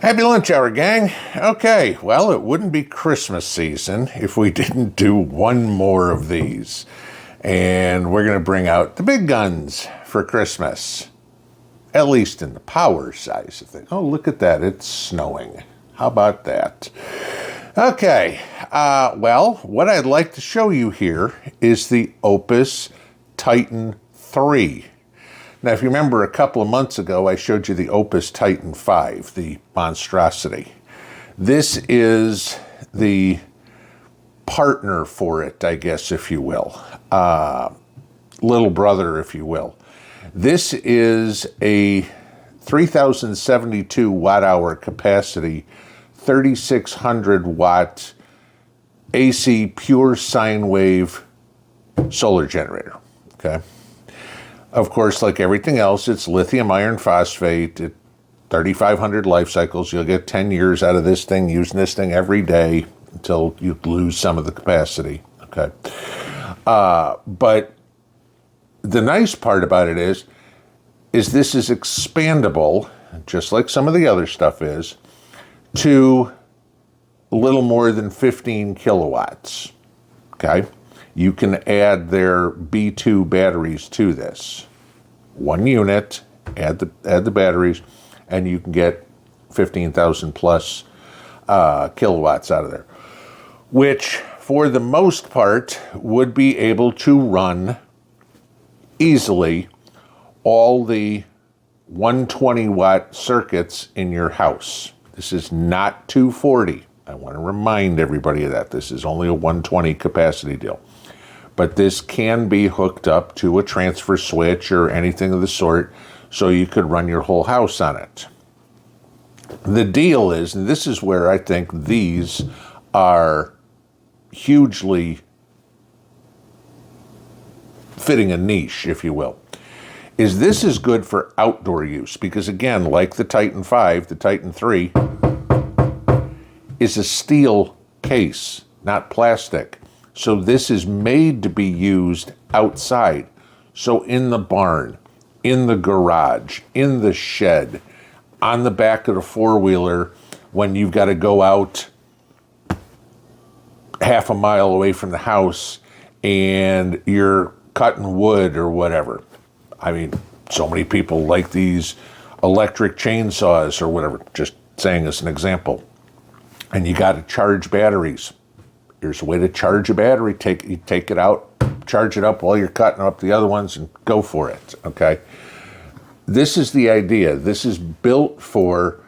Happy lunch hour, gang. Okay, well, it wouldn't be Christmas season if we didn't do one more of these. And we're going to bring out the big guns for Christmas, at least in the power size of things. Oh, look at that. It's snowing. How about that? Okay, well, what I'd like to show you here is the Opus Titan 3. Now, if you remember a couple of months ago, I showed you the Opus Titan 5, the monstrosity. This is the partner for it, I guess, if you will. Little brother, if you will. This is a 3,072 watt-hour capacity, 3,600 watt AC pure sine wave solar generator, okay? Of course, like everything else, it's lithium iron phosphate, 3,500 life cycles. You'll get 10 years out of this thing, using this thing every day until you lose some of the capacity, okay? But the nice part about it is this is expandable, just like some of the other stuff is, to a little more than 15 kilowatts, okay? You can add their B2 batteries to this. One unit, add the batteries, and you can get 15,000 plus kilowatts out of there, which for the most part would be able to run easily all the 120 watt circuits in your house. This is not 240. I want to remind everybody of that. This is only a 120 capacity deal. But this can be hooked up to a transfer switch or anything of the sort, so you could run your whole house on it. The deal is, and this is where I think these are hugely fitting a niche, if you will, is this is good for outdoor use, because again, like the Titan 5, the Titan 3 is a steel case, not plastic. So this is made to be used outside. So in the barn, in the garage, in the shed, on the back of the four-wheeler, when you've got to go out half a mile away from the house and you're cutting wood or whatever. I mean, so many people like these electric chainsaws or whatever, just saying as an example. And you got to charge batteries. Here's a way to charge a battery. You take it out, charge it up while you're cutting up the other ones, and go for it, okay? This is the idea. This is built for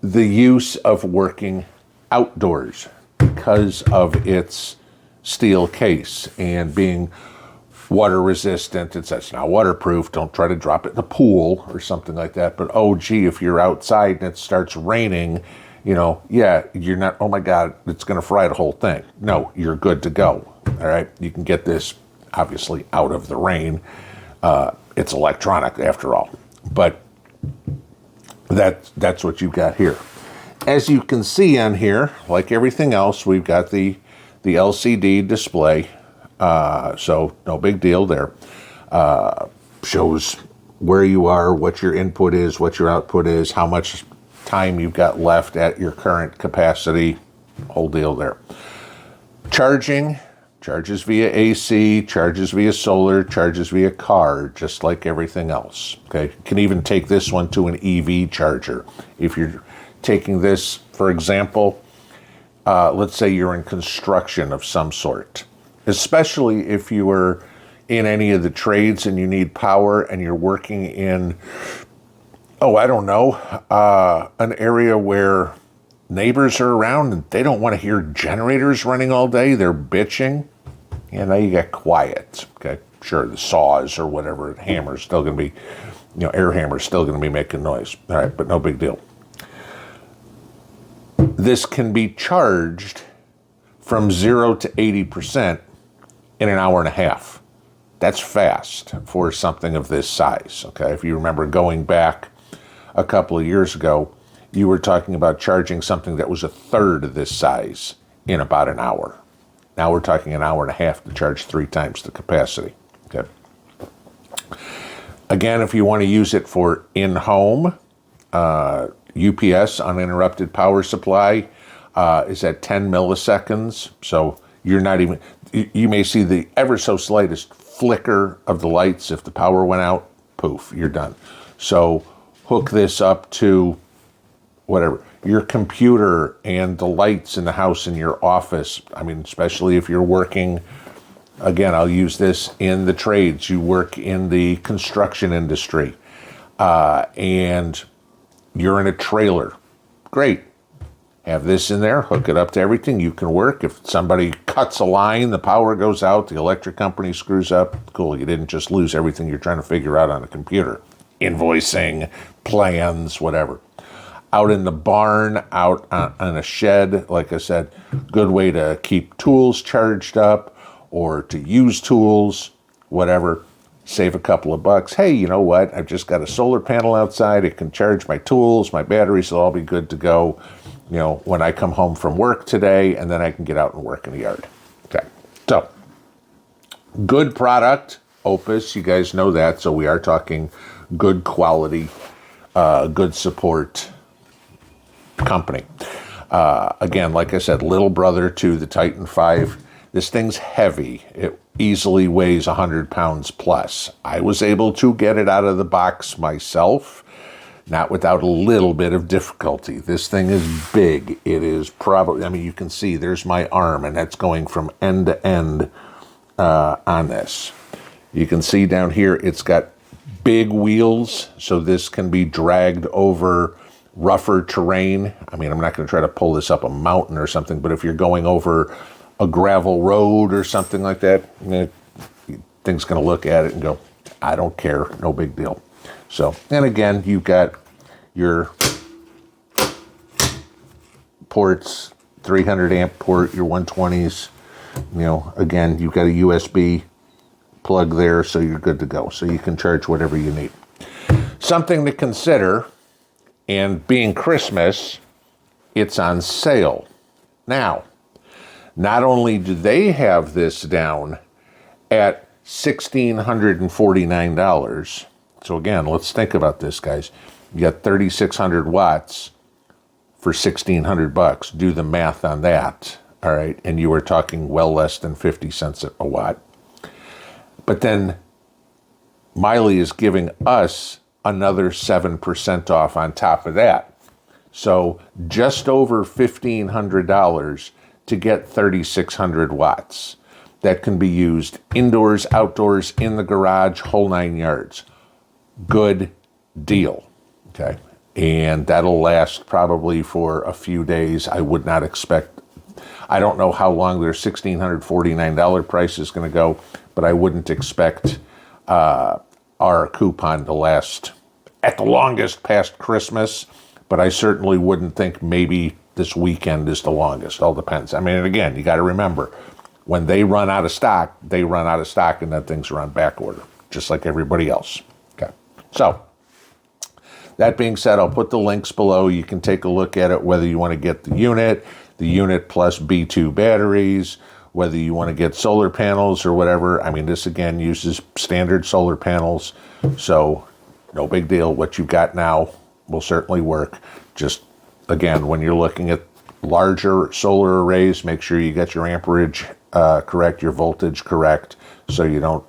the use of working outdoors because of its steel case and being water resistant. It's not waterproof. Don't try to drop it in the pool or something like that. But, oh, gee, if you're outside and it starts raining, you know, yeah, you're not, oh my God, it's going to fry the whole thing. No, you're good to go. All right. You can get this obviously out of the rain. It's electronic after all, but that's what you've got here. As you can see on here, like everything else, we've got the LCD display. So no big deal there. Shows where you are, what your input is, what your output is, how much time you've got left at your current capacity, whole deal there. Charges via AC, charges via solar, charges via car, just like everything else. Okay, you can even take this one to an EV charger. If you're taking this, for example, let's say you're in construction of some sort, especially if you are in any of the trades and you need power and you're working in, I don't know, an area where neighbors are around and they don't want to hear generators running all day. They're bitching. Yeah, now you get quiet. Okay, sure, the saws or whatever, hammer's still going to be, air hammer's still going to be making noise. All right, but no big deal. This can be charged from 0 to 80% in an hour and a half. That's fast for something of this size. Okay, if you remember going back a couple of years ago, you were talking about charging something that was a third of this size in about an hour. Now we're talking an hour and a half to charge 3 times the capacity. Okay. Again, if you want to use it for in-home, UPS, uninterrupted power supply, is at 10 milliseconds. So you're not even, you may see the ever so slightest flicker of the lights. If the power went out, poof, you're done. So hook this up to whatever, your computer and the lights in the house, in your office. I mean, especially if you're working, again, I'll use this in the trades. You work in the construction industry, and you're in a trailer. Great. Have this in there, hook it up to everything. You can work. If somebody cuts a line, the power goes out, the electric company screws up, cool. You didn't just lose everything you're trying to figure out on a computer. Invoicing, plans, whatever. Out in the barn, out on a shed, like I said, good way to keep tools charged up or to use tools, whatever. Save a couple of bucks. Hey, you know what? I've just got a solar panel outside. It can charge my tools, my batteries will all be good to go, you know, when I come home from work today, and then I can get out and work in the yard. Okay. So, good product, Opus. You guys know that. So we are talking good quality, good support company. Again, like I said, little brother to the Titan 5. This thing's heavy. It easily weighs 100 pounds plus. I was able to get it out of the box myself, not without a little bit of difficulty. This thing is big. It is probably, I mean, you can see there's my arm, and that's going from end to end on this. You can see down here, it's got big wheels, so this can be dragged over rougher terrain. I mean, I'm not going to try to pull this up a mountain or something, but if you're going over a gravel road or something like that, thing's going to look at it and go, I don't care, no big deal. So, and again, you've got your ports, 300 amp port, your 120s, you know, again, you've got a USB plug there, so you're good to go. So you can charge whatever you need. Something to consider, and being Christmas, it's on sale. Now, not only do they have this down at $1,649, so again, let's think about this, guys. You got 3,600 watts for $1,600. Do the math on that, all right? And you were talking well less than 50 cents a watt. But then Miley is giving us another 7% off on top of that. So just over $1,500 to get 3,600 watts. That can be used indoors, outdoors, in the garage, whole 9 yards. Good deal, okay? And that'll last probably for a few days. I would not expect, I don't know how long their $1,649 price is going to go, but I wouldn't expect our coupon to last at the longest past Christmas, but I certainly wouldn't think maybe this weekend is the longest. All depends. I mean, and again, you got to remember, when they run out of stock, they run out of stock, and then things are on back order, just like everybody else. Okay. So, that being said, I'll put the links below. You can take a look at it, whether you want to get the unit plus B2 batteries, whether you want to get solar panels or whatever. I mean, this again uses standard solar panels, so no big deal. What you've got now will certainly work. Just, again, when you're looking at larger solar arrays, make sure you get your amperage correct, your voltage correct, so you don't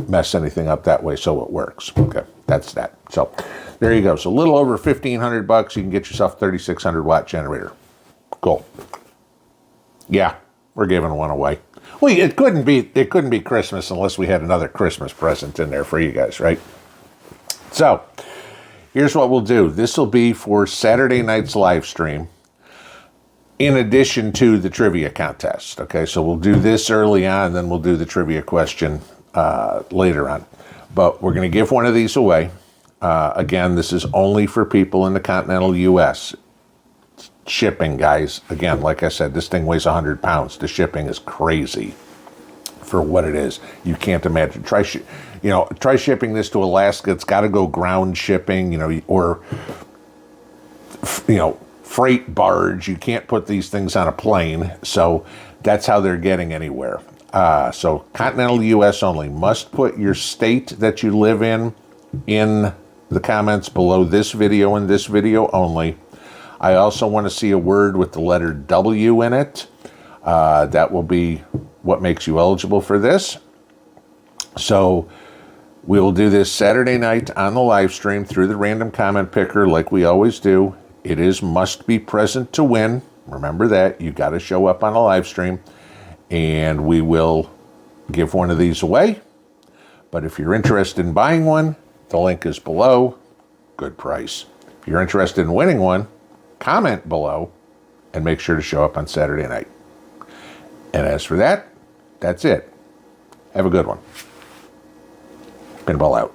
mess anything up that way, so it works. Okay, that's that. So there you go. So a little over $1,500, you can get yourself a 3,600 watt generator. Cool. Yeah, we're giving one away. Well, it couldn't be Christmas unless we had another Christmas present in there for you guys, right? So here's what we'll do. This will be for Saturday night's live stream, in addition to the trivia contest. Okay, so we'll do this early on, then we'll do the trivia question later on. But we're going to give one of these away. Again, this is only for people in the continental U.S. Shipping, guys. Again, like I said, this thing weighs 100 pounds. The shipping is crazy for what it is. You can't imagine. Try shipping this to Alaska. It's got to go ground shipping, or freight barge. You can't put these things on a plane. So that's how they're getting anywhere. So continental U.S. only. Must put your state that you live in the comments below this video and this video only. I also want to see a word with the letter W in it. That will be what makes you eligible for this. So we will do this Saturday night on the live stream through the random comment picker like we always do. It is must be present to win. Remember that. You got to show up on a live stream, and we will give one of these away. But if you're interested in buying one, the link is below. Good price. If you're interested in winning one, comment below and make sure to show up on Saturday night. And as for that, that's it. Have a good one. Pinball out.